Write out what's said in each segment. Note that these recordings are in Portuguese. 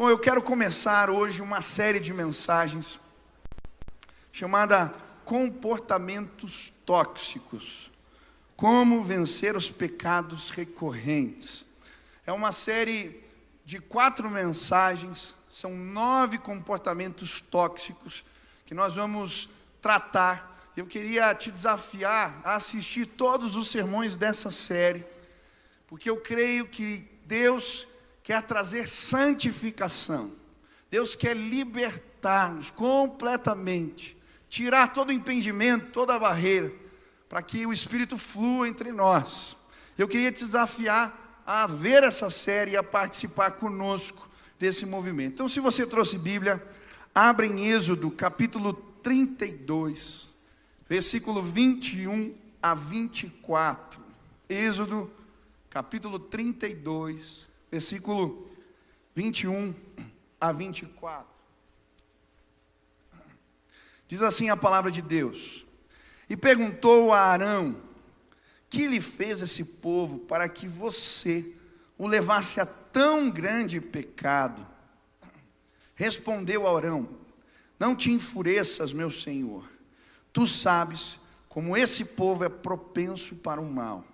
Bom, eu quero começar hoje uma série de mensagens chamada Comportamentos Tóxicos. Como vencer os pecados recorrentes. É uma série de 4 mensagens, são 9 comportamentos tóxicos que nós vamos tratar. Eu queria te desafiar a assistir todos os sermões dessa série, porque eu creio que Deus quer trazer santificação. Deus quer libertar-nos completamente, tirar todo o impedimento, toda a barreira, para que o Espírito flua entre nós. Eu queria te desafiar a ver essa série e a participar conosco desse movimento. Então, se você trouxe Bíblia, abra em Êxodo, capítulo 32, versículo 21 a 24. Êxodo, capítulo 32, versículo 21 a 24. Diz assim a palavra de Deus: E perguntou a Arão: Que lhe fez esse povo para que você o levasse a tão grande pecado? Respondeu Arão: Não te enfureças, meu senhor. Tu sabes como esse povo é propenso para o mal.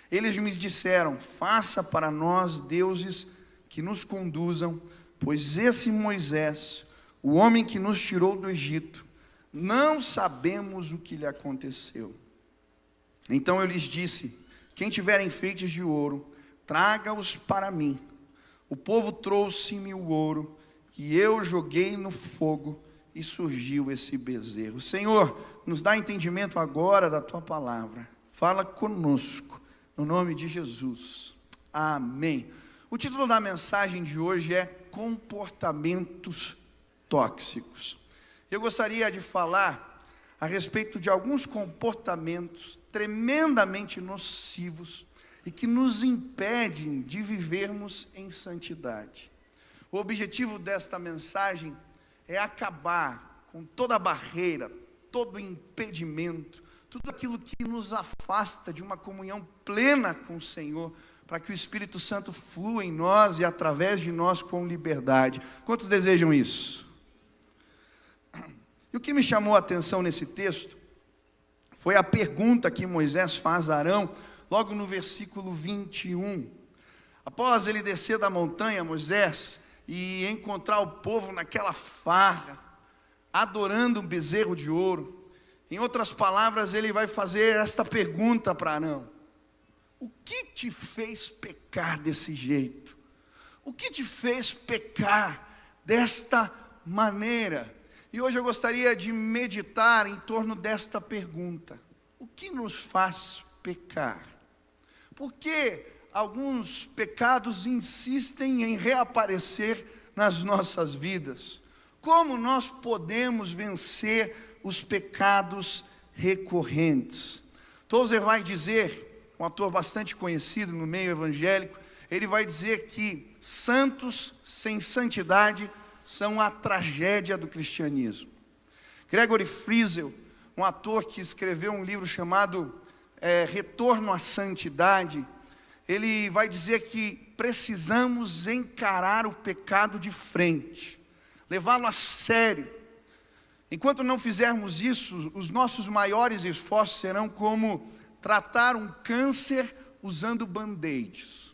Eles me disseram: Faça para nós deuses que nos conduzam, pois esse Moisés, o homem que nos tirou do Egito, não sabemos o que lhe aconteceu. Então eu lhes disse: Quem tiver enfeites de ouro, traga-os para mim. O povo trouxe-me o ouro, e eu joguei no fogo, e surgiu esse bezerro. Senhor, nos dá entendimento agora da tua palavra. Fala conosco, no nome de Jesus. Amém. O título da mensagem de hoje é Comportamentos Tóxicos. Eu gostaria de falar a respeito de alguns comportamentos tremendamente nocivos e que nos impedem de vivermos em santidade. O objetivo desta mensagem é acabar com toda a barreira, todo o impedimento, tudo aquilo que nos afasta de uma comunhão plena com o Senhor, para que o Espírito Santo flua em nós e através de nós com liberdade. Quantos desejam isso? E o que me chamou a atenção nesse texto foi a pergunta que Moisés faz a Arão, logo no versículo 21. Após ele descer da montanha, Moisés, e encontrar o povo naquela farra, adorando um bezerro de ouro, em outras palavras, ele vai fazer esta pergunta para Arão: O que te fez pecar desse jeito? O que te fez pecar desta maneira? E hoje eu gostaria de meditar em torno desta pergunta: o que nos faz pecar? Por que alguns pecados insistem em reaparecer nas nossas vidas? Como nós podemos vencer os pecados recorrentes? Tozer vai dizer, um ator bastante conhecido no meio evangélico, ele vai dizer que santos sem santidade são a tragédia do cristianismo. Gregory Friesel, um ator que escreveu um livro chamado Retorno à Santidade, ele vai dizer que precisamos encarar o pecado de frente, levá-lo a sério. Enquanto não fizermos isso, os nossos maiores esforços serão como tratar um câncer usando band-aids.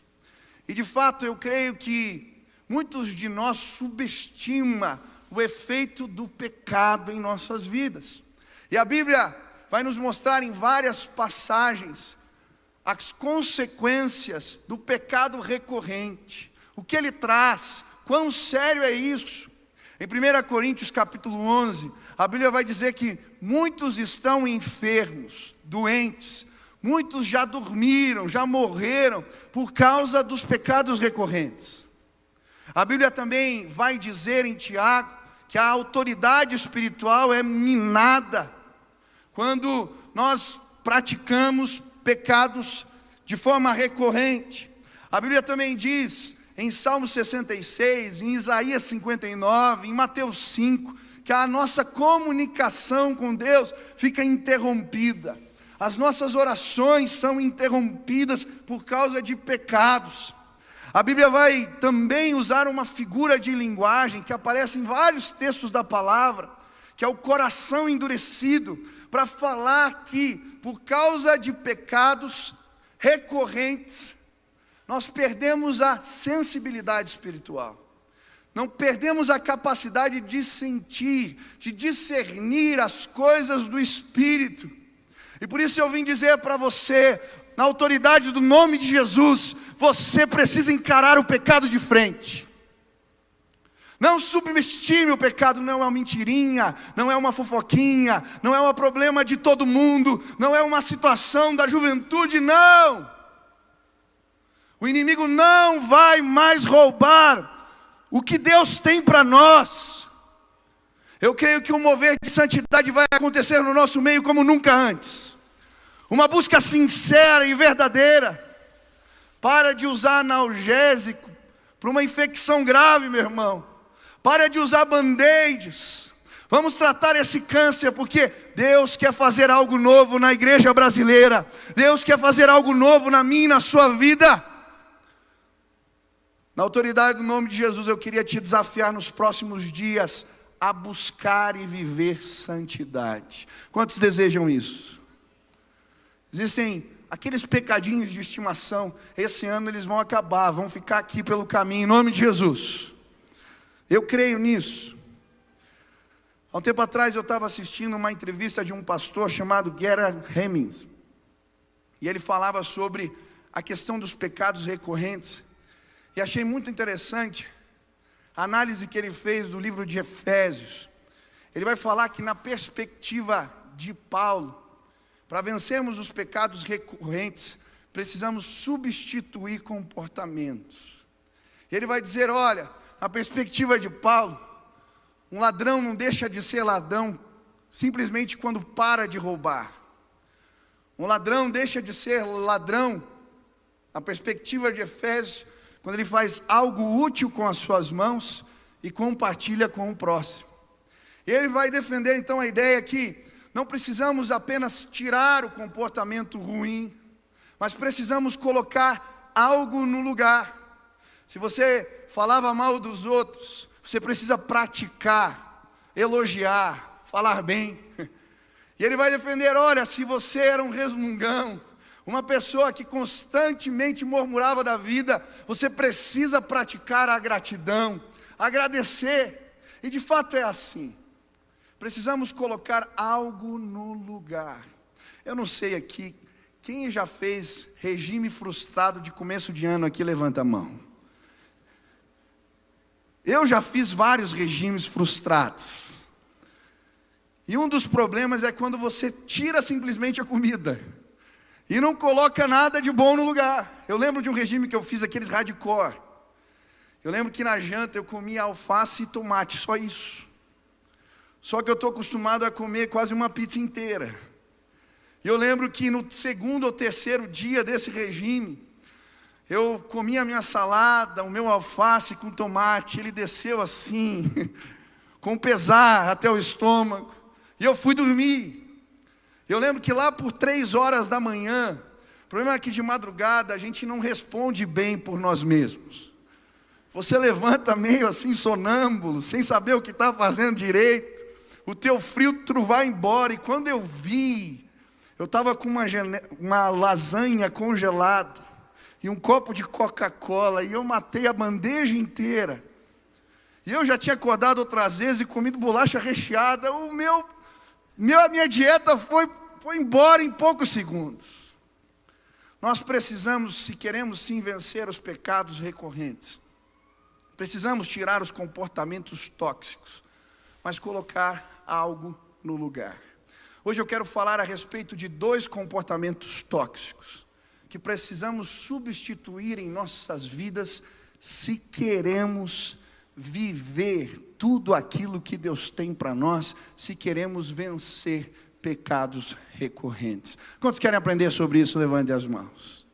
E de fato eu creio que muitos de nós subestimam o efeito do pecado em nossas vidas. E a Bíblia vai nos mostrar em várias passagens as consequências do pecado recorrente, o que ele traz, quão sério é isso. Em 1 Coríntios capítulo 11, a Bíblia vai dizer que muitos estão enfermos, doentes, muitos já dormiram, já morreram por causa dos pecados recorrentes. A Bíblia também vai dizer em Tiago que a autoridade espiritual é minada quando nós praticamos pecados de forma recorrente. A Bíblia também diz em Salmo 66, em Isaías 59, em Mateus 5, que a nossa comunicação com Deus fica interrompida. As nossas orações são interrompidas por causa de pecados. A Bíblia vai também usar uma figura de linguagem que aparece em vários textos da palavra, que é o coração endurecido, para falar que por causa de pecados recorrentes, nós perdemos a sensibilidade espiritual. Não perdemos a capacidade de sentir, de discernir as coisas do Espírito. E por isso eu vim dizer para você, na autoridade do nome de Jesus, você precisa encarar o pecado de frente. Não subestime o pecado, não é uma mentirinha, não é uma fofoquinha, não é um problema de todo mundo, não é uma situação da juventude, não. O inimigo não vai mais roubar o que Deus tem para nós. Eu creio que um mover de santidade vai acontecer no nosso meio como nunca antes. Uma busca sincera e verdadeira. Para de usar analgésico para uma infecção grave, meu irmão. Para de usar band-aids. Vamos tratar esse câncer, porque Deus quer fazer algo novo na igreja brasileira. Deus quer fazer algo novo na minha e na sua vida. Na autoridade do nome de Jesus, eu queria te desafiar nos próximos dias a buscar e viver santidade. Quantos desejam isso? Existem aqueles pecadinhos de estimação, esse ano eles vão acabar, vão ficar aqui pelo caminho, em nome de Jesus. Eu creio nisso. Há um tempo atrás eu estava assistindo uma entrevista de um pastor chamado Gerhard Hemmings. E ele falava sobre a questão dos pecados recorrentes. E achei muito interessante a análise que ele fez do livro de Efésios. Ele vai falar que na perspectiva de Paulo, para vencermos os pecados recorrentes, precisamos substituir comportamentos. Ele vai dizer, olha, na perspectiva de Paulo, um ladrão não deixa de ser ladrão simplesmente quando para de roubar. Um ladrão deixa de ser ladrão, na perspectiva de Efésios, quando ele faz algo útil com as suas mãos e compartilha com o próximo. Ele vai defender então a ideia que não precisamos apenas tirar o comportamento ruim, mas precisamos colocar algo no lugar. Se você falava mal dos outros, você precisa praticar, elogiar, falar bem. E ele vai defender, olha, se você era um resmungão, uma pessoa que constantemente murmurava da vida, você precisa praticar a gratidão, agradecer. E de fato é assim. Precisamos colocar algo no lugar. Eu não sei aqui, quem já fez regime frustrado de começo de ano aqui, levanta a mão. Eu já fiz vários regimes frustrados. E um dos problemas é quando você tira simplesmente a comida e não coloca nada de bom no lugar. Eu lembro de um regime que eu fiz, aqueles hardcore. Eu lembro que na janta eu comia alface e tomate, só isso. Só que eu estou acostumado a comer quase uma pizza inteira. E eu lembro que no segundo ou terceiro dia desse regime, eu comia a minha salada, o meu alface com tomate, ele desceu assim, com pesar até o estômago. E eu fui dormir. Eu lembro que lá por 3 horas da manhã, o problema é que de madrugada a gente não responde bem por nós mesmos. Você levanta meio assim sonâmbulo, sem saber o que está fazendo direito. O teu filtro vai embora. E quando eu vi, eu estava com uma lasanha congelada e um copo de Coca-Cola, e eu matei a bandeja inteira. E eu já tinha acordado outras vezes e comido bolacha recheada. A minha dieta foi embora em poucos segundos. Nós precisamos, se queremos sim vencer os pecados recorrentes, precisamos tirar os comportamentos tóxicos, mas colocar algo no lugar. Hoje eu quero falar a respeito de 2 comportamentos tóxicos que precisamos substituir em nossas vidas se queremos viver tudo aquilo que Deus tem para nós, se queremos vencer pecados recorrentes. Quantos querem aprender sobre isso? Levante as mãos.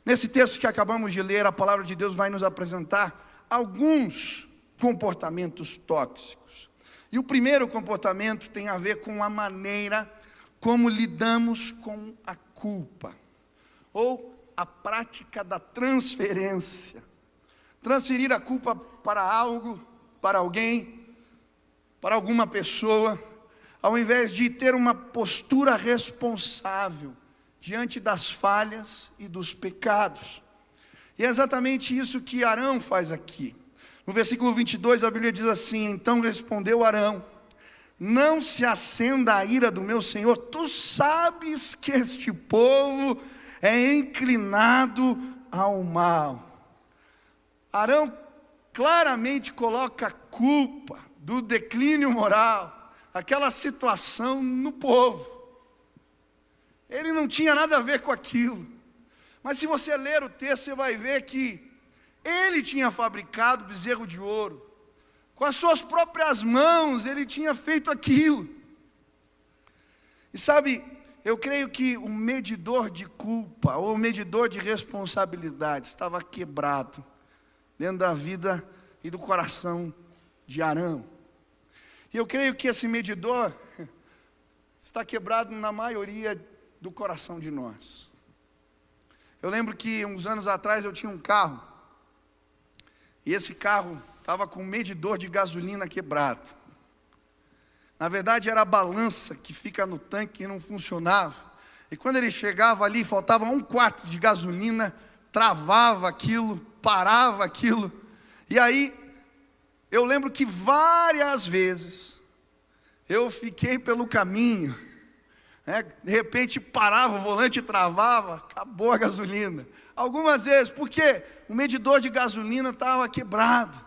Nesse texto que acabamos de ler, a palavra de Deus vai nos apresentar alguns comportamentos tóxicos. E o primeiro comportamento tem a ver com a maneira como lidamos com a culpa, ou a prática da transferência. transferir a culpa para algo, para alguém, para alguma pessoa, ao invés de ter uma postura responsável diante das falhas e dos pecados. E é exatamente isso que Arão faz aqui. No versículo 22 a Bíblia diz assim: então respondeu Arão: não se acenda a ira do meu Senhor, tu sabes que este povo é inclinado ao mal. Arão claramente coloca a culpa do declínio moral, aquela situação, no povo. Ele não tinha nada a ver com aquilo. Mas se você ler o texto, você vai ver que ele tinha fabricado bezerro de ouro. Com as suas próprias mãos, ele tinha feito aquilo. E sabe, eu creio que o medidor de culpa, ou o medidor de responsabilidade, estava quebrado dentro da vida e do coração de Arão. E eu creio que esse medidor está quebrado na maioria do coração de nós. Eu lembro que uns anos atrás eu tinha um carro, e esse carro estava com um medidor de gasolina quebrado. Na verdade era a balança que fica no tanque e não funcionava. E quando ele chegava ali, faltava 1/4 de gasolina, travava aquilo, parava aquilo. E aí, eu lembro que várias vezes, eu fiquei pelo caminho, de repente parava o volante, travava, acabou a gasolina. Algumas vezes, porque o medidor de gasolina estava quebrado.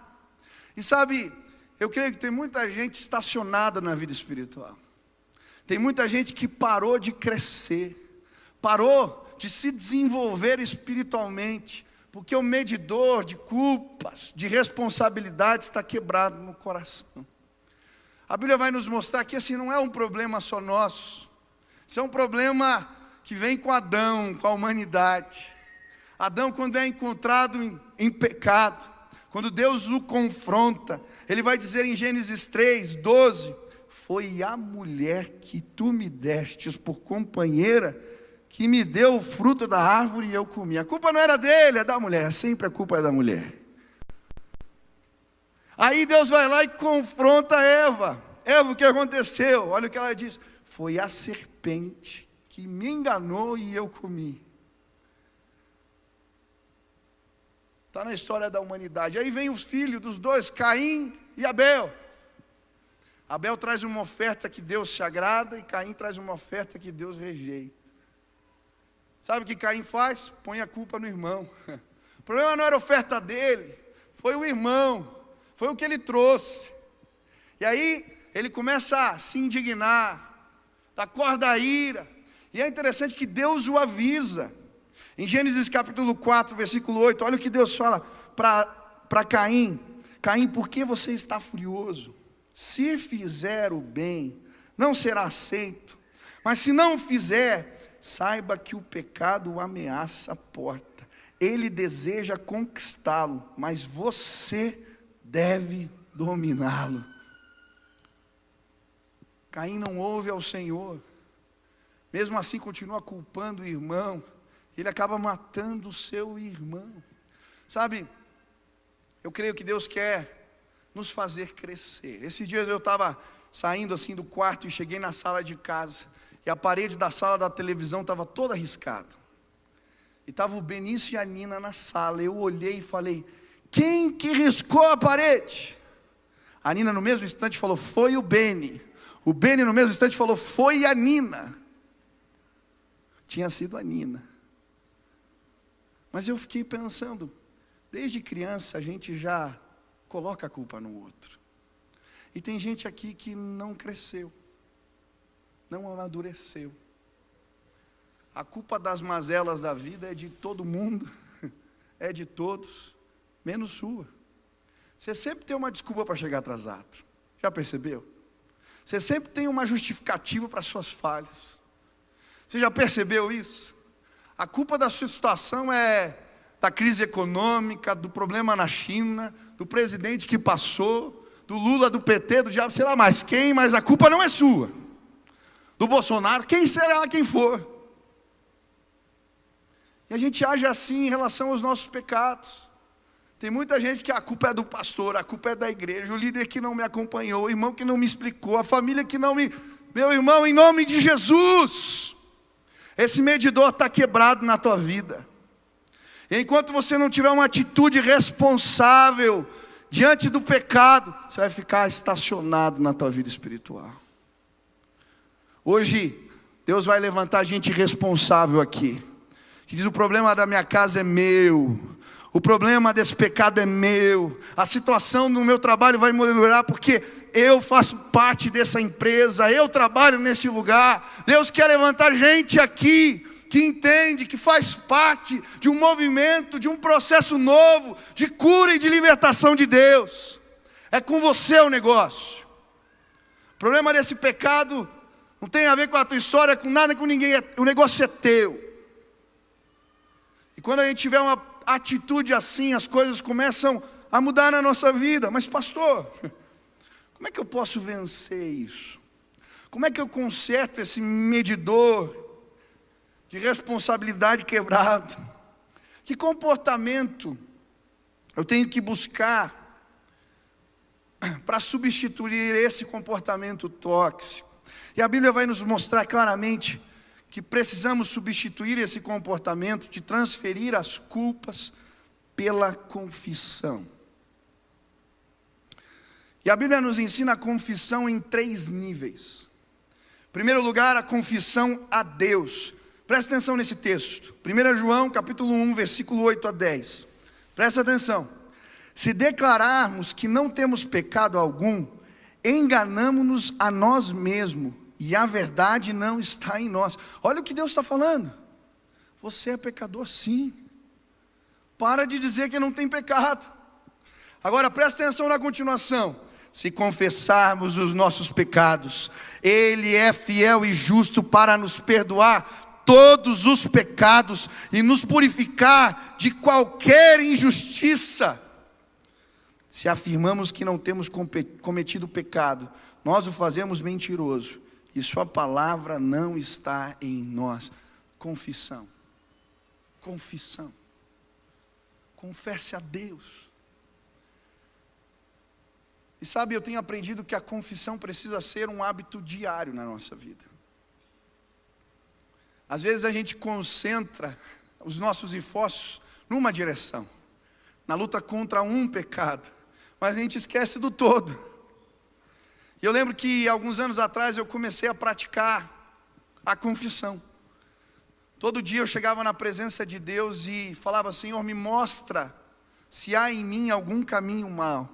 E sabe, eu creio que tem muita gente estacionada na vida espiritual. Tem muita gente que parou de crescer, parou de se desenvolver espiritualmente, porque o medidor de culpas, de responsabilidades está quebrado no coração. A Bíblia vai nos mostrar que esse não é um problema só nosso. Isso é um problema que vem com Adão, com a humanidade. Adão, quando é encontrado em pecado, quando Deus o confronta, ele vai dizer em Gênesis 3:12: foi a mulher que tu me destes por companheira, que me deu o fruto da árvore e eu comi. A culpa não era dele, é da mulher. Sempre a culpa é da mulher. Aí Deus vai lá e confronta Eva. Eva, o que aconteceu? Olha o que ela diz: foi a serpente que me enganou e eu comi. Está na história da humanidade. Aí vem os filhos dos dois, Caim e Abel. Abel traz uma oferta que Deus se agrada e Caim traz uma oferta que Deus rejeita. Sabe o que Caim faz? Põe a culpa no irmão. O problema não era a oferta dele, foi o irmão, foi o que ele trouxe. E aí ele começa a se indignar, dá corda à ira. E é interessante que Deus o avisa. Em Gênesis capítulo 4, versículo 8, olha o que Deus fala para Caim: Caim, por que você está furioso? Se fizer o bem, não será aceito. Mas se não fizer, saiba que o pecado ameaça a porta. Ele deseja conquistá-lo, mas você deve dominá-lo. Caim não ouve ao Senhor. Mesmo assim continua culpando o irmão. Ele acaba matando o seu irmão. Sabe, eu creio que Deus quer nos fazer crescer. Esses dias eu estava saindo assim do quarto e cheguei na sala de casa. E a parede da sala da televisão estava toda riscada. E estava o Benício e a Nina na sala. Eu olhei e falei: quem que riscou a parede? A Nina no mesmo instante falou: foi o Beni. O Beni no mesmo instante falou: foi a Nina. Tinha sido a Nina. Mas eu fiquei pensando, desde criança a gente já coloca a culpa no outro. E tem gente aqui que não cresceu, não amadureceu. A culpa das mazelas da vida é de todo mundo, é de todos, menos sua. Você sempre tem uma desculpa para chegar atrasado. Já percebeu? Você sempre tem uma justificativa para as suas falhas. Você já percebeu isso? A culpa da sua situação é da crise econômica, do problema na China, do presidente que passou, do Lula, do PT, do diabo, sei lá mais quem, mas a culpa não é sua. Do Bolsonaro, quem será quem for. E a gente age assim em relação aos nossos pecados. Tem muita gente que a culpa é do pastor, a culpa é da igreja, o líder que não me acompanhou, o irmão que não me explicou, a família que não me... Meu irmão, em nome de Jesus, esse medidor está quebrado na tua vida. E enquanto você não tiver uma atitude responsável diante do pecado, você vai ficar estacionado na tua vida espiritual. Hoje, Deus vai levantar gente responsável aqui, que diz: o problema da minha casa é meu, o problema desse pecado é meu, a situação no meu trabalho vai melhorar porque eu faço parte dessa empresa, eu trabalho nesse lugar. Deus quer levantar gente aqui que entende, que faz parte de um movimento, de um processo novo, de cura e de libertação de Deus. É com você o negócio. O problema desse pecado não tem a ver com a tua história, com nada, com ninguém. O negócio é teu. E quando a gente tiver uma atitude assim, as coisas começam a mudar na nossa vida. Mas pastor, como é que eu posso vencer isso? Como é que eu conserto esse medidor de responsabilidade quebrado? Que comportamento eu tenho que buscar para substituir esse comportamento tóxico? E a Bíblia vai nos mostrar claramente que precisamos substituir esse comportamento de transferir as culpas pela confissão. E a Bíblia nos ensina a confissão em 3 níveis. Em primeiro lugar, a confissão a Deus. Presta atenção nesse texto, 1 João capítulo 1, versículo 8 a 10. Presta atenção. Se declararmos que não temos pecado algum, enganamo-nos a nós mesmos, e a verdade não está em nós. Olha o que Deus está falando. Você é pecador sim. Para de dizer que não tem pecado. Agora presta atenção na continuação. Se confessarmos os nossos pecados, Ele é fiel e justo para nos perdoar todos os pecados e nos purificar de qualquer injustiça. Se afirmamos que não temos cometido pecado, nós o fazemos mentiroso, e sua palavra não está em nós. Confissão. Confissão. Confesse a Deus. E sabe, eu tenho aprendido que a confissão precisa ser um hábito diário na nossa vida. Às vezes a gente concentra os nossos esforços numa direção, na luta contra um pecado, mas a gente esquece do todo. E eu lembro que alguns anos atrás eu comecei a praticar a confissão. Todo dia eu chegava na presença de Deus e falava: Senhor, me mostra se há em mim algum caminho mau.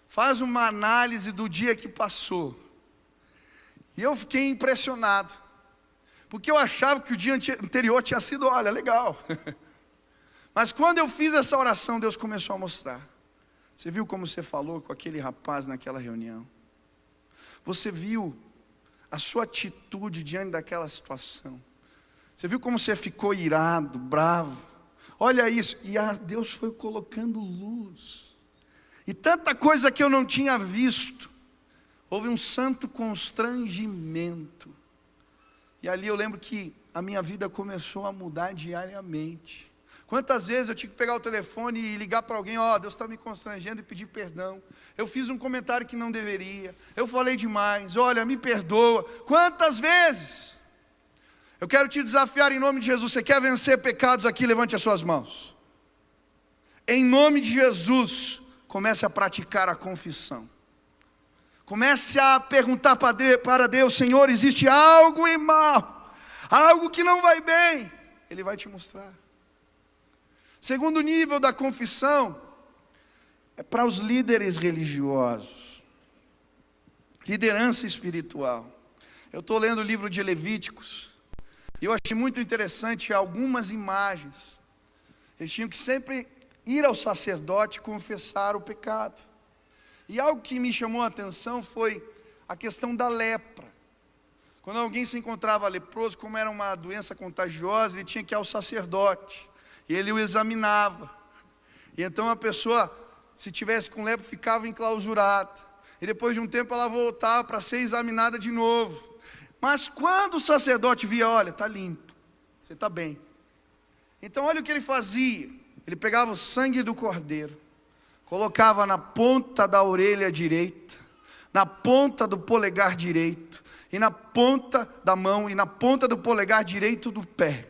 Faz uma análise do dia que passou. E eu fiquei impressionado, porque eu achava que o dia anterior tinha sido, olha, legal. Mas quando eu fiz essa oração, Deus começou a mostrar. Você viu como você falou com aquele rapaz naquela reunião? Você viu a sua atitude diante daquela situação? Você viu como você ficou irado, bravo? Olha isso. E Deus foi colocando luz. E tanta coisa que eu não tinha visto. Houve um santo constrangimento. E ali eu lembro que a minha vida começou a mudar diariamente. Quantas vezes eu tinha que pegar o telefone e ligar para alguém: ó, Deus está me constrangendo, e pedir perdão. Eu fiz um comentário que não deveria. Eu falei demais, olha, me perdoa. Quantas vezes? Eu quero te desafiar em nome de Jesus. Você quer vencer pecados aqui? Levante as suas mãos. Em nome de Jesus, comece a praticar a confissão. Comece a perguntar para Deus: Senhor, existe algo em mal, algo que não vai bem. Ele vai te mostrar. Segundo nível da confissão é para os líderes religiosos, liderança espiritual. Eu estou lendo o livro de Levíticos e eu achei muito interessante algumas imagens. Eles tinham que sempre ir ao sacerdote e confessar o pecado. E algo que me chamou a atenção foi a questão da lepra. Quando alguém se encontrava leproso, como era uma doença contagiosa, ele tinha que ir ao sacerdote. E ele o examinava. E então a pessoa, se tivesse com lepra, ficava enclausurada. E depois de um tempo ela voltava para ser examinada de novo. Mas quando o sacerdote via: olha, está limpo, você está bem. Então olha o que ele fazia. ele pegava o sangue do cordeiro, colocava na ponta da orelha direita, na ponta do polegar direito, e na ponta da mão, e na ponta do polegar direito do pé.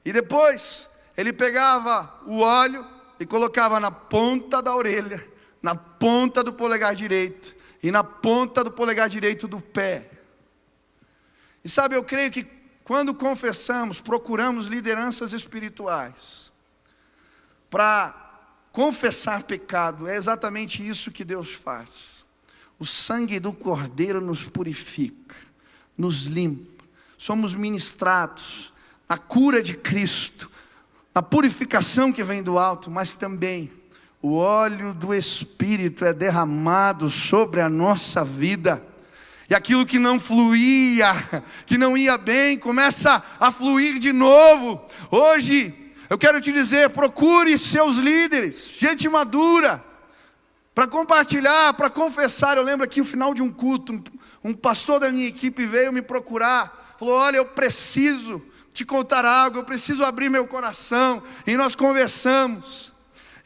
E depois, ele pegava o óleo e colocava na ponta da orelha, na ponta do polegar direito, e na ponta do polegar direito do pé. E sabe, eu creio que quando confessamos, procuramos lideranças espirituais para confessar pecado, é exatamente isso que Deus faz. O sangue do Cordeiro nos purifica, nos limpa. Somos ministrados na cura de Cristo, na purificação que vem do alto, mas também o óleo do Espírito é derramado sobre a nossa vida. E aquilo que não fluía, que não ia bem, começa a fluir de novo. Hoje, eu quero te dizer, procure seus líderes, gente madura, para compartilhar, para confessar. Eu lembro aqui no final de um culto, um pastor da minha equipe veio me procurar, falou: olha, eu preciso te contar algo, eu preciso abrir meu coração. E nós conversamos,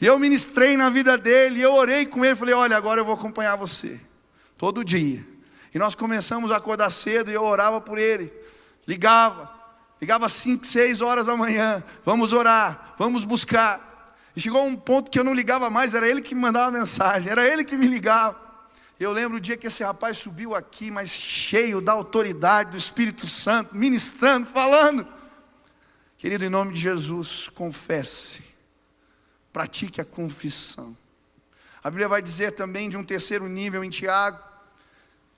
e eu ministrei na vida dele, e eu orei com ele, falei: olha, agora eu vou acompanhar você, todo dia. E nós começamos a acordar cedo, e eu orava por ele, ligava 5, 6 horas da manhã, vamos orar, vamos buscar. E chegou um ponto que eu não ligava mais, era ele que me mandava mensagem, era ele que me ligava. Eu lembro o dia que esse rapaz subiu aqui, mas cheio da autoridade do Espírito Santo, ministrando, falando. Querido, em nome de Jesus, confesse, pratique a confissão. A Bíblia vai dizer também de um terceiro nível em Tiago,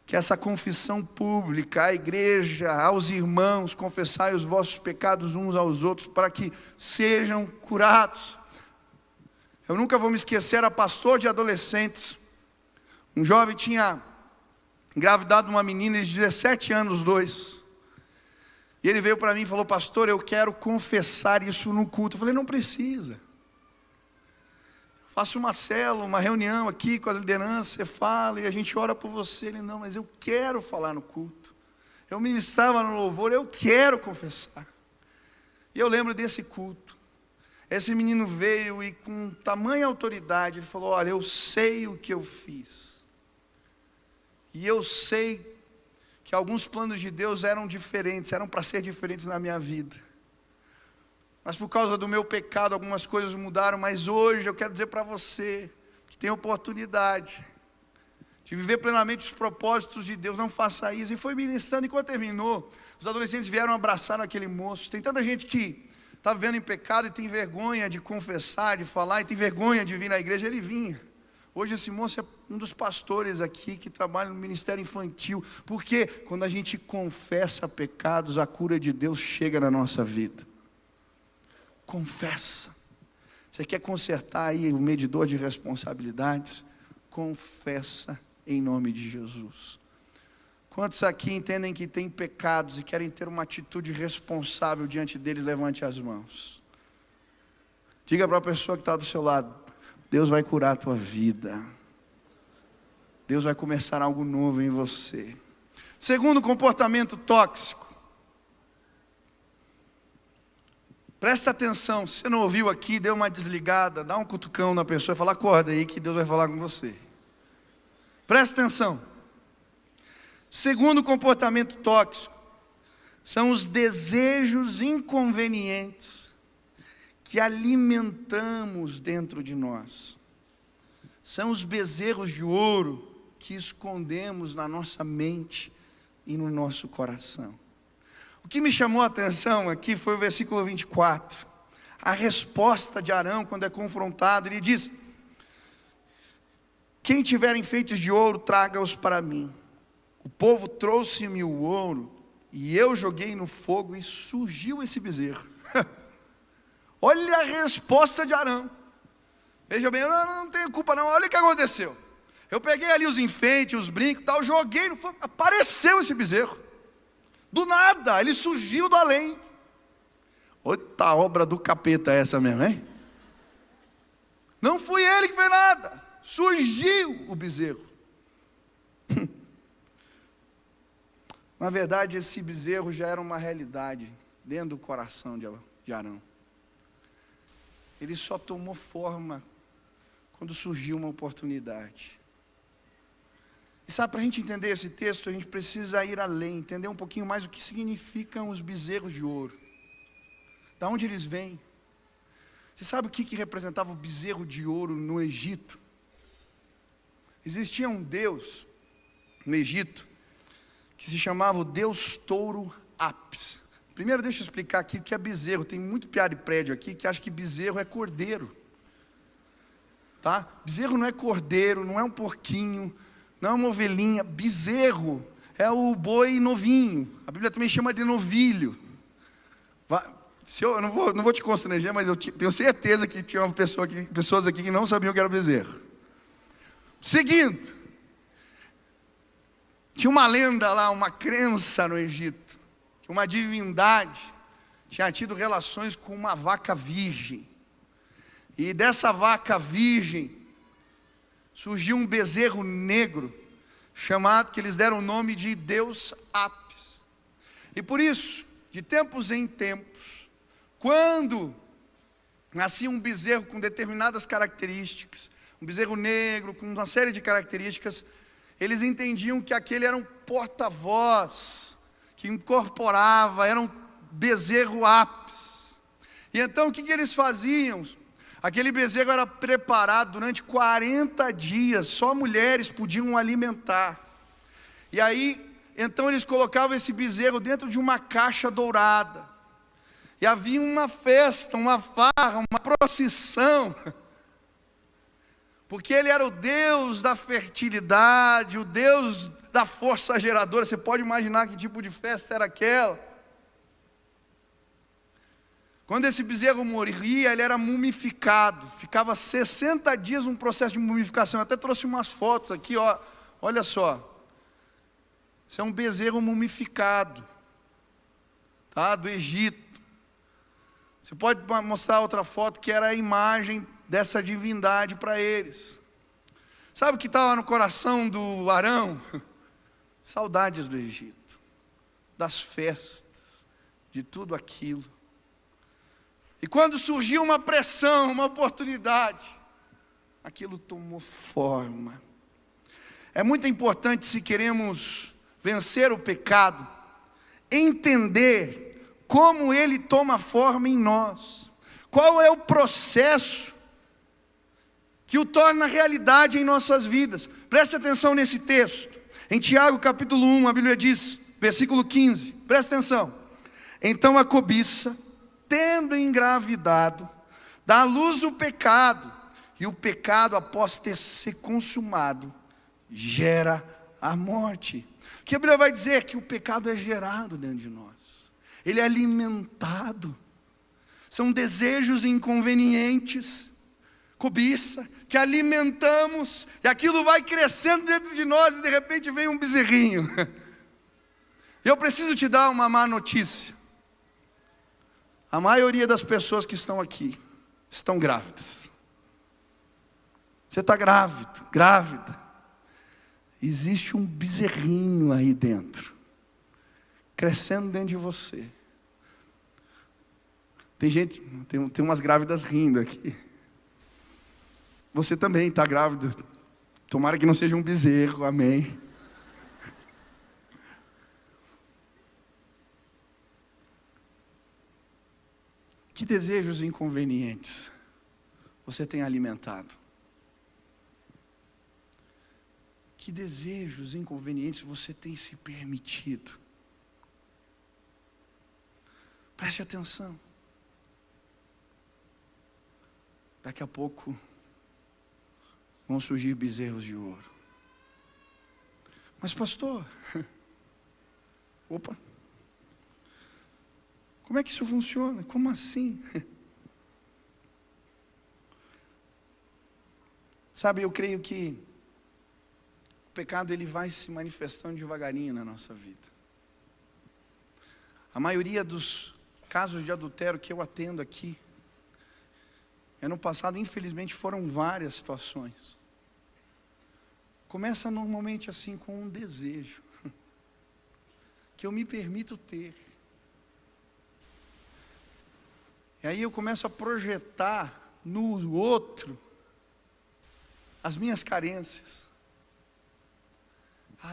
que essa confissão pública, à igreja, aos irmãos, confessai os vossos pecados uns aos outros, para que sejam curados. Eu nunca vou me esquecer, era pastor de adolescentes. Um jovem tinha engravidado uma menina de 17 anos, os dois. E ele veio para mim e falou: pastor, eu quero confessar isso no culto. Eu falei: não precisa. Faça uma célula, uma reunião aqui com a liderança, você fala e a gente ora por você. Ele: não, mas eu quero falar no culto. Eu ministrava no louvor, eu quero confessar. E eu lembro desse culto. Esse menino veio e com tamanha autoridade, ele falou: olha, eu sei o que eu fiz. E eu sei que alguns planos de Deus eram diferentes, eram para ser diferentes na minha vida. Mas por causa do meu pecado, algumas coisas mudaram. Mas hoje eu quero dizer para você que tem oportunidade de viver plenamente os propósitos de Deus. Não faça isso. E foi ministrando, e quando terminou, os adolescentes vieram abraçar aquele moço. Tem tanta gente que está vivendo em pecado e tem vergonha de confessar, de falar, e tem vergonha de vir na igreja. Ele vinha. Hoje esse moço é um dos pastores aqui que trabalha no ministério infantil. Porque quando a gente confessa pecados, a cura de Deus chega na nossa vida. Confessa. Você quer consertar aí o medidor de responsabilidades? Confessa em nome de Jesus. Quantos aqui entendem que têm pecados e querem ter uma atitude responsável diante deles? Levante as mãos. Diga para a pessoa que está do seu lado: Deus vai curar a tua vida. Deus vai começar algo novo em você. Segundo, comportamento tóxico. Presta atenção, se você não ouviu aqui, dê uma desligada, dá um cutucão na pessoa e fala: acorda aí que Deus vai falar com você. Presta atenção. Segundo comportamento tóxico, são os desejos inconvenientes que alimentamos dentro de nós. São os bezerros de ouro que escondemos na nossa mente e no nosso coração. O que me chamou a atenção aqui foi o versículo 24. A resposta de Arão quando é confrontado. Ele diz: quem tiver enfeites de ouro, traga-os para mim. O povo trouxe-me o ouro e eu joguei no fogo e surgiu esse bezerro. Olha a resposta de Arão. Veja bem, eu não tenho culpa não. Olha o que aconteceu. Eu peguei ali os enfeites, os brincos e tal, joguei no fogo, apareceu esse bezerro. Do nada, ele surgiu do além. Outra obra do capeta essa mesmo, hein? Não fui ele que fez nada. Surgiu o bezerro. Na verdade, esse bezerro já era uma realidade dentro do coração de Arão. ele só tomou forma quando surgiu uma oportunidade. E sabe, para a gente entender esse texto, a gente precisa ir além, entender um pouquinho mais o que significam os bezerros de ouro. Da onde eles vêm? Você sabe o que representava o bezerro de ouro no Egito? Existia um deus no Egito que se chamava o Deus Touro Apis. Primeiro deixa eu explicar aqui o que é bezerro. Tem muito piada de prédio aqui que acha que bezerro é cordeiro. Tá? Bezerro não é cordeiro, não é um porquinho, não é uma ovelhinha. Bezerro é o boi novinho. A Bíblia também chama de novilho. Eu não vou te constranger, mas eu tenho certeza que tinha pessoas aqui que não sabiam o que era bezerro. Seguindo, tinha uma lenda lá, uma crença no Egito, que uma divindade tinha tido relações com uma vaca virgem. E dessa vaca virgem surgiu um bezerro negro, chamado, que eles deram o nome de Deus Apis. E por isso, de tempos em tempos, quando nascia um bezerro com determinadas características, um bezerro negro com uma série de características, eles entendiam que aquele era um porta-voz, que incorporava, era um bezerro Apis. E então o que eles faziam? Aquele bezerro era preparado durante 40 dias, só mulheres podiam alimentar. E aí, então eles colocavam esse bezerro dentro de uma caixa dourada. E havia uma festa, uma farra, uma procissão, porque ele era o Deus da fertilidade, o Deus da força geradora. Você pode imaginar que tipo de festa era aquela? Quando esse bezerro morria, ele era mumificado, ficava 60 dias num processo de mumificação. Eu até trouxe umas fotos aqui, ó. Olha só, isso é um bezerro mumificado, tá? Do Egito. Você pode mostrar outra foto que era a imagem dessa divindade para eles. Sabe o que estava no coração do Arão? Saudades do Egito, das festas, de tudo aquilo. E quando surgiu uma pressão, uma oportunidade, aquilo tomou forma. É muito importante, se queremos vencer o pecado, entender como ele toma forma em nós. Qual é o processo que o torna realidade em nossas vidas? Preste atenção nesse texto. Em Tiago capítulo 1, a Bíblia diz, versículo 15. Preste atenção. Então a cobiça, tendo engravidado, dá à luz o pecado. E o pecado, após ter se consumado, gera a morte. O que a Bíblia vai dizer é que o pecado é gerado dentro de nós. Ele é alimentado. São desejos inconvenientes, cobiça, que alimentamos, e aquilo vai crescendo dentro de nós, e de repente vem um bezerrinho. Eu preciso te dar uma má notícia. A maioria das pessoas que estão aqui estão grávidas. Você está grávido, grávida. Existe um bezerrinho aí dentro, crescendo dentro de você. Tem gente, tem umas grávidas rindo aqui. Você também está grávido. Tomara que não seja um bezerro, amém. Que desejos inconvenientes você tem alimentado? Que desejos inconvenientes você tem se permitido? Preste atenção. Daqui a pouco vão surgir bezerros de ouro. Mas pastor, opa, como é que isso funciona? Como assim? Sabe, eu creio que o pecado ele vai se manifestando devagarinho na nossa vida. A maioria dos casos de adultério que eu atendo aqui, ano passado, infelizmente, foram várias situações. Começa normalmente assim com um desejo que eu me permito ter. E aí eu começo a projetar no outro as minhas carências.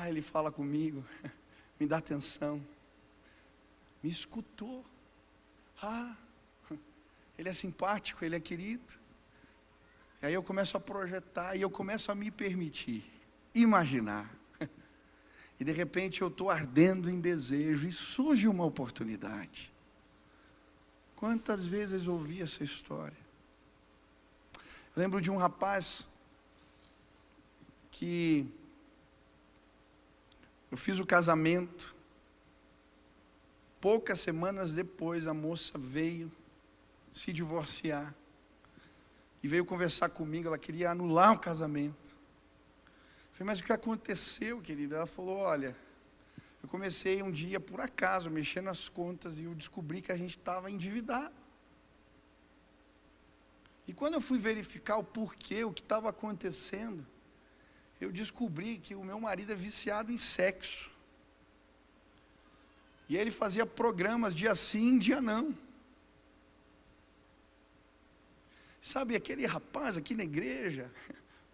Ele fala comigo, me dá atenção, me escutou. Ele é simpático, ele é querido. E aí eu começo a projetar, e eu começo a me permitir, imaginar. E de repente eu estou ardendo em desejo, e surge uma oportunidade. Quantas vezes eu ouvi essa história? Eu lembro de um rapaz que eu fiz o casamento. Poucas semanas depois a moça veio se divorciar. E veio conversar comigo, ela queria anular o casamento. Eu falei, mas o que aconteceu, querida? Ela falou, olha, eu comecei um dia, por acaso, mexendo nas contas, e eu descobri que a gente estava endividado. E quando eu fui verificar o porquê, o que estava acontecendo, eu descobri que o meu marido é viciado em sexo. E ele fazia programas dia sim, dia não. Sabe, aquele rapaz aqui na igreja,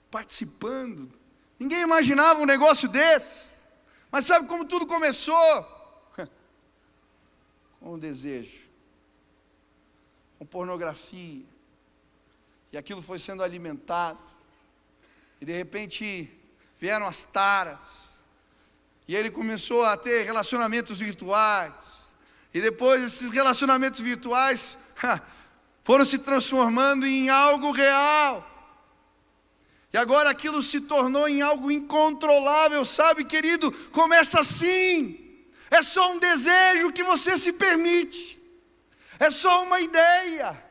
participando, ninguém imaginava um negócio desse. Mas sabe como tudo começou? Com o desejo, com pornografia. E aquilo foi sendo alimentado. E de repente vieram as taras. E ele começou a ter relacionamentos virtuais. E depois esses relacionamentos virtuais foram se transformando em algo real. E agora aquilo se tornou em algo incontrolável, sabe, querido? Começa assim. É só um desejo que você se permite. É só uma ideia.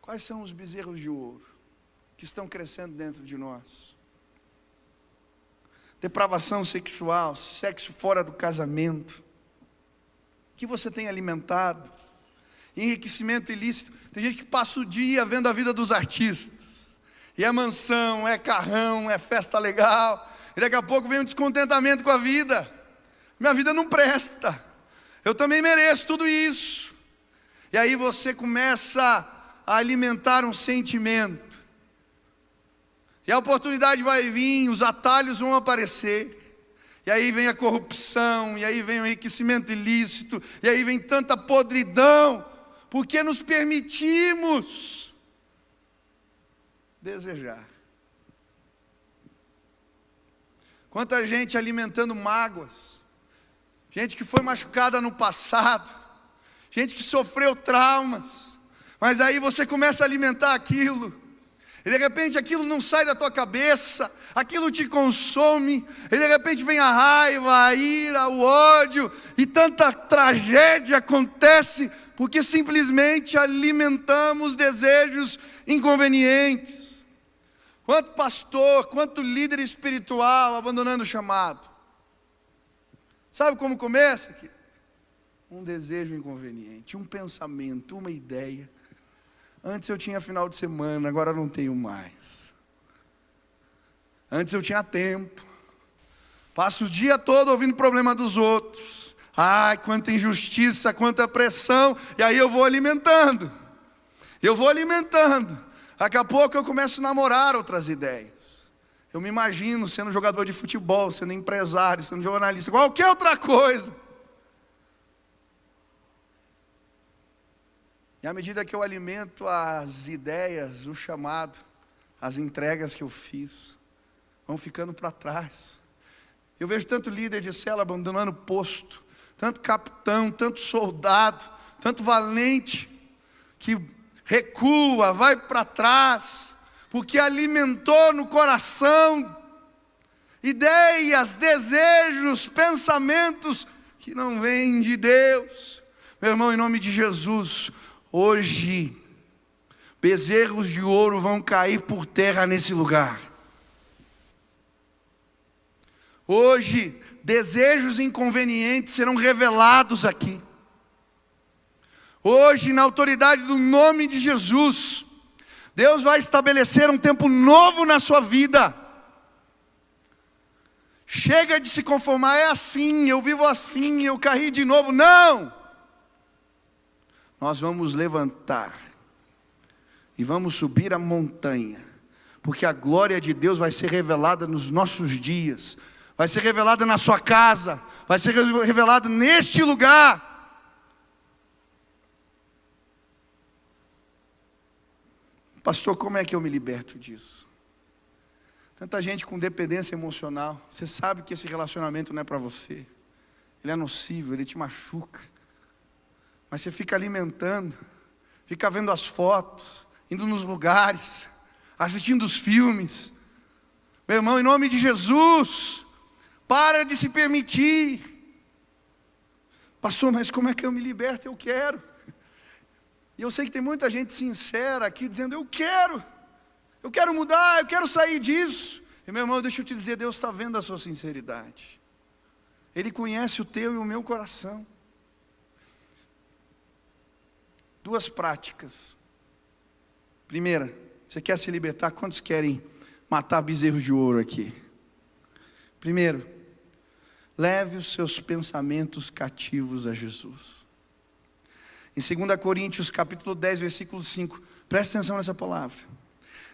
Quais são os bezerros de ouro que estão crescendo dentro de nós? Depravação sexual, sexo fora do casamento. O que você tem alimentado? Enriquecimento ilícito. Tem gente que passa o dia vendo a vida dos artistas. E é mansão, é carrão, é festa legal. E daqui a pouco vem um descontentamento com a vida. Minha vida não presta. Eu também mereço tudo isso. E aí você começa a alimentar um sentimento. E a oportunidade vai vir, os atalhos vão aparecer. E aí vem a corrupção, e aí vem o enriquecimento ilícito, e aí vem tanta podridão, porque nos permitimos desejar. Quanta gente alimentando mágoas, gente que foi machucada no passado, gente que sofreu traumas, mas aí você começa a alimentar aquilo, e de repente aquilo não sai da tua cabeça, aquilo te consome, e de repente vem a raiva, a ira, o ódio, e tanta tragédia acontece, porque simplesmente alimentamos desejos inconvenientes. Quanto pastor, quanto líder espiritual abandonando o chamado. Sabe como começa? Um desejo inconveniente, um pensamento, uma ideia. Antes eu tinha final de semana, agora não tenho mais. Antes eu tinha tempo. Passo o dia todo ouvindo o problema dos outros. Ai, quanta injustiça, quanta pressão. E aí eu vou alimentando. Daqui a pouco eu começo a namorar outras ideias. Eu me imagino sendo jogador de futebol, sendo empresário, sendo jornalista, qualquer outra coisa. E à medida que eu alimento as ideias, o chamado, as entregas que eu fiz, vão ficando para trás. Eu vejo tanto líder de célula abandonando posto, tanto capitão, tanto soldado, tanto valente, que recua, vai para trás, porque alimentou no coração ideias, desejos, pensamentos que não vêm de Deus. Meu irmão, em nome de Jesus, hoje, bezerros de ouro vão cair por terra nesse lugar. Hoje, desejos inconvenientes serão revelados aqui. Hoje, na autoridade do nome de Jesus, Deus vai estabelecer um tempo novo na sua vida. Chega de se conformar, é assim, eu vivo assim, eu caí de novo. Não! nós vamos levantar e vamos subir a montanha, porque a glória de Deus vai ser revelada nos nossos dias, vai ser revelada na sua casa, vai ser revelada neste lugar. Pastor, como é que eu me liberto disso? Tanta gente com dependência emocional. Você sabe que esse relacionamento não é para você. Ele é nocivo, ele te machuca. Mas você fica alimentando, fica vendo as fotos, indo nos lugares, assistindo os filmes. Meu irmão, em nome de Jesus, para de se permitir. Pastor, mas como é que eu me liberto? Eu quero. E eu sei que tem muita gente sincera aqui dizendo: eu quero mudar, eu quero sair disso. E meu irmão, deixa eu te dizer, Deus está vendo a sua sinceridade. Ele conhece o teu e o meu coração. Duas práticas. Primeira, você quer se libertar? Quantos querem matar bezerros de ouro aqui? Primeiro, leve os seus pensamentos cativos a Jesus. Em 2 Coríntios capítulo 10, versículo 5, preste atenção nessa palavra.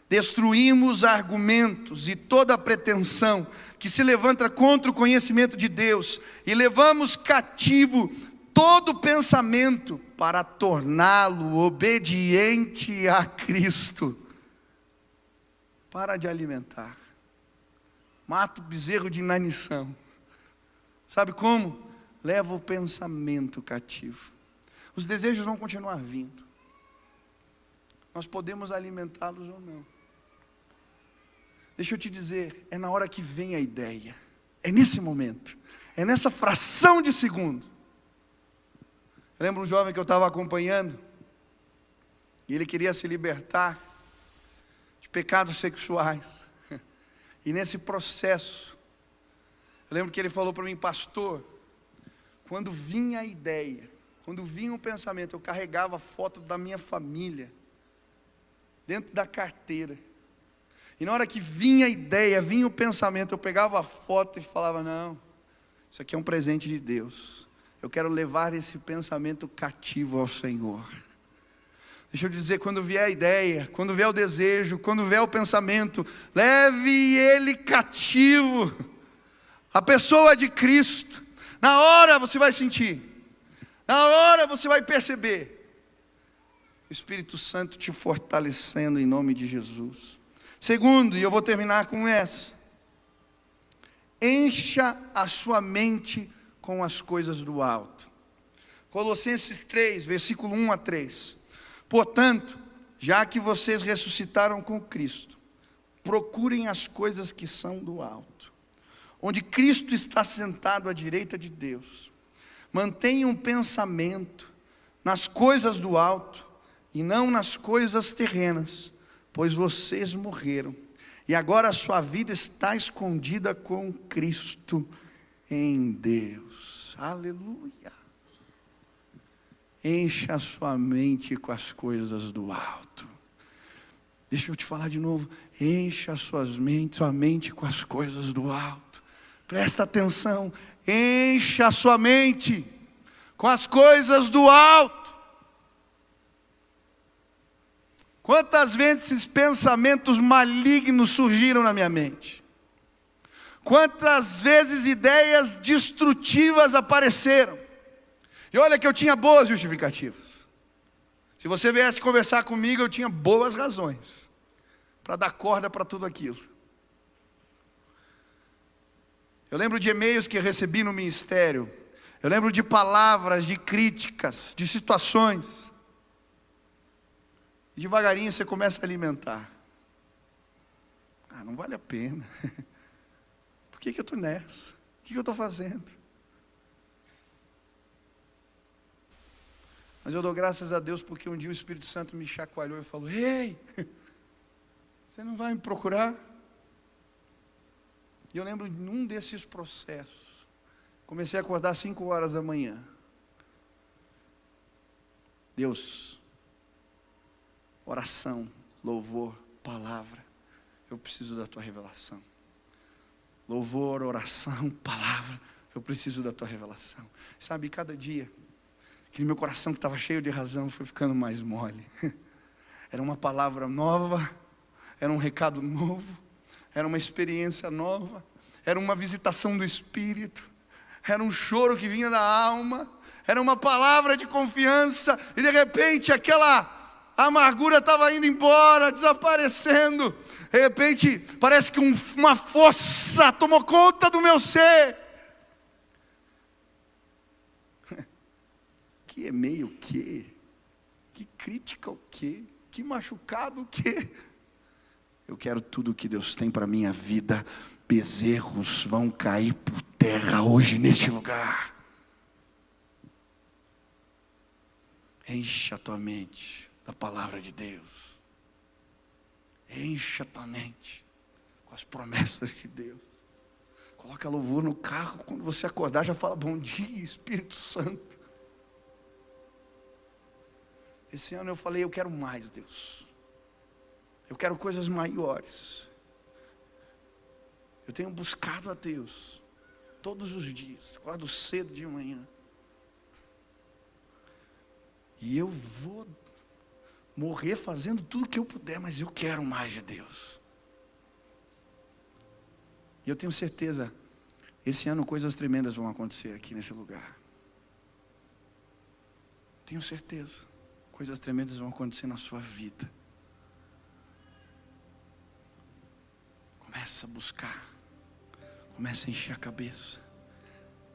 Destruímos argumentos e toda pretensão que se levanta contra o conhecimento de Deus, e levamos cativo todo pensamento para torná-lo obediente a Cristo. Para de alimentar. Mata o bezerro de inanição. Sabe como? Leva o pensamento cativo. Os desejos vão continuar vindo. Nós podemos alimentá-los ou não. Deixa eu te dizer, é na hora que vem a ideia. É nesse momento. É nessa fração de segundo. Eu lembro um jovem que eu estava acompanhando. E ele queria se libertar de pecados sexuais. E nesse processo, eu lembro que ele falou para mim: pastor, quando vinha a ideia, quando vinha o pensamento, eu carregava a foto da minha família dentro da carteira. E na hora que vinha a ideia, vinha o pensamento, eu pegava a foto e falava: não, isso aqui é um presente de Deus. Eu quero levar esse pensamento cativo ao Senhor. Deixa eu dizer, quando vier a ideia, quando vier o desejo, quando vier o pensamento, leve ele cativo. A pessoa de Cristo. Na hora você vai sentir. Na hora você vai perceber. O Espírito Santo te fortalecendo em nome de Jesus. Segundo, e eu vou terminar com essa. Encha a sua mente com as coisas do alto. Colossenses 3, versículo 1 a 3. Portanto, já que vocês ressuscitaram com Cristo, procurem as coisas que são do alto, onde Cristo está sentado à direita de Deus. Mantenham um pensamento nas coisas do alto e não nas coisas terrenas, pois vocês morreram e agora a sua vida está escondida com Cristo em Deus. Aleluia. Encha a sua mente com as coisas do alto. Deixa eu te falar de novo. Encha sua mente com as coisas do alto. Presta atenção. Encha a sua mente com as coisas do alto. Quantas vezes esses pensamentos malignos surgiram na minha mente? Quantas vezes ideias destrutivas apareceram? E olha que eu tinha boas justificativas. Se você viesse conversar comigo, eu tinha boas razões para dar corda para tudo aquilo. Eu lembro de e-mails que eu recebi no ministério. Eu lembro de palavras, de críticas, de situações. E devagarinho você começa a alimentar. Ah, não vale a pena. Por que eu estou nessa? O que eu estou fazendo? Mas eu dou graças a Deus porque um dia o Espírito Santo me chacoalhou e falou: ei, você não vai me procurar? E eu lembro num desses processos, comecei a acordar às 5 horas da manhã. Deus, oração, louvor, palavra, eu preciso da tua revelação. Louvor, oração, palavra, eu preciso da tua revelação. Sabe, cada dia Aquele meu coração que estava cheio de razão foi ficando mais mole. Era uma palavra nova, era um recado novo, era uma experiência nova, era uma visitação do Espírito, era um choro que vinha da alma, era uma palavra de confiança, e de repente aquela amargura estava indo embora, desaparecendo. De repente parece que uma força tomou conta do meu ser. Que é meio o quê? Que crítica o quê? Que machucado o quê? Eu quero tudo o que Deus tem para a minha vida. Bezerros vão cair por terra hoje neste lugar. Encha a tua mente da palavra de Deus. Encha a tua mente com as promessas de Deus. Coloca louvor no carro, quando você acordar já fala: bom dia, Espírito Santo. Esse ano eu falei: eu quero mais, Deus. Eu quero coisas maiores. Eu tenho buscado a Deus todos os dias, acordo cedo de manhã. E eu vou morrer fazendo tudo o que eu puder, mas eu quero mais de Deus. E eu tenho certeza, esse ano coisas tremendas vão acontecer aqui nesse lugar. Tenho certeza, coisas tremendas vão acontecer na sua vida. Começa a buscar, começa a encher a cabeça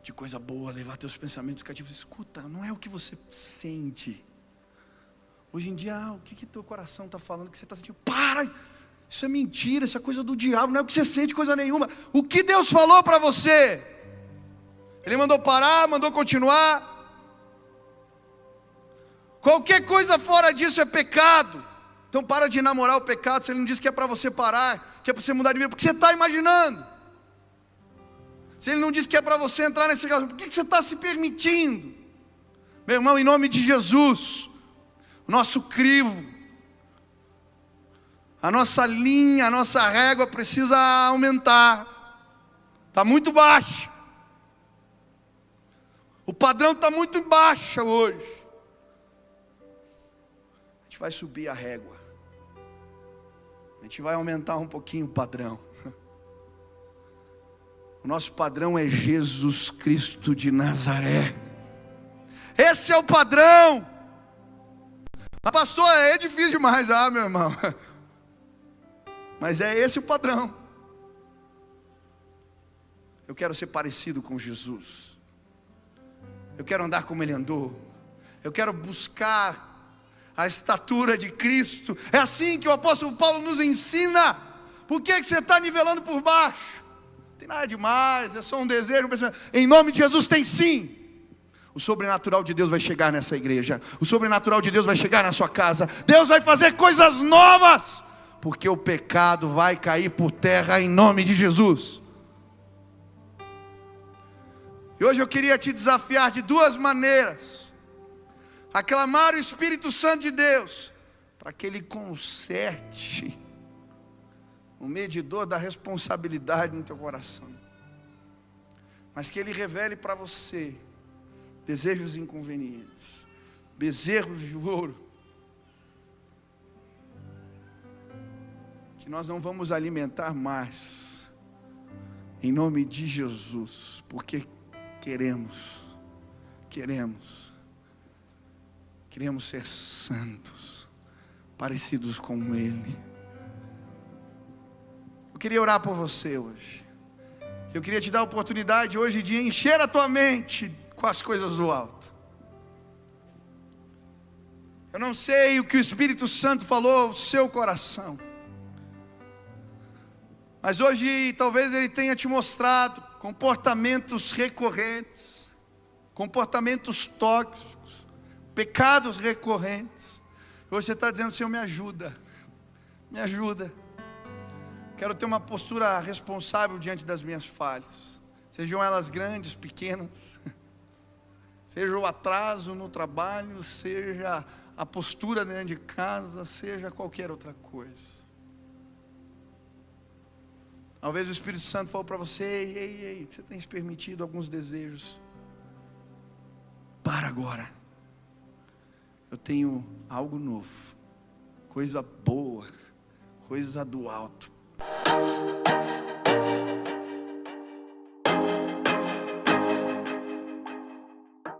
de coisa boa, levar teus pensamentos cativos. Escuta, não é o que você sente. Hoje em dia, o que teu coração está falando, o que você está sentindo? Para! Isso é mentira, isso é coisa do diabo, não é o que você sente, coisa nenhuma. O que Deus falou para você? Ele mandou parar, mandou continuar. Qualquer coisa fora disso é pecado. Então para de namorar o pecado, se ele não disse que é para você parar, que é para você mudar de vida, porque você está imaginando. Se ele não disse que é para você entrar nesse caso, por que você está se permitindo? Meu irmão, em nome de Jesus, o nosso crivo, a nossa linha, a nossa régua precisa aumentar. Está muito baixa. O padrão está muito baixa hoje. A gente vai subir a régua. A gente vai aumentar um pouquinho o padrão. O nosso padrão é Jesus Cristo de Nazaré. Esse é o padrão. Mas pastor, é difícil demais. Ah, meu irmão. Mas é esse o padrão. Eu quero ser parecido com Jesus. Eu quero andar como Ele andou. Eu quero buscar a estatura de Cristo. É assim que o apóstolo Paulo nos ensina. Por que você está nivelando por baixo? Não tem nada demais, é só um desejo, um pensamento. Em nome de Jesus tem sim. O sobrenatural de Deus vai chegar nessa igreja. O sobrenatural de Deus vai chegar na sua casa. Deus vai fazer coisas novas. Porque o pecado vai cair por terra em nome de Jesus. E hoje eu queria te desafiar de duas maneiras. A clamar o Espírito Santo de Deus, para que Ele conserte o medidor da responsabilidade no teu coração. Mas que Ele revele para você desejos inconvenientes, bezerros de ouro, que nós não vamos alimentar mais, em nome de Jesus, porque queremos ser santos, parecidos com Ele. Eu queria orar por você hoje. Eu queria te dar a oportunidade hoje de encher a tua mente com as coisas do alto. Eu não sei o que o Espírito Santo falou ao seu coração, mas hoje talvez Ele tenha te mostrado comportamentos recorrentes, comportamentos tóxicos, pecados recorrentes. Hoje você está dizendo: Senhor, me ajuda, me ajuda. Quero ter uma postura responsável diante das minhas falhas, sejam elas grandes, pequenas, seja o atraso no trabalho, seja a postura dentro de casa, seja qualquer outra coisa. Talvez o Espírito Santo falou para você: ei, você tem se permitido alguns desejos. Para agora, tenho algo novo, coisa boa, coisa do alto.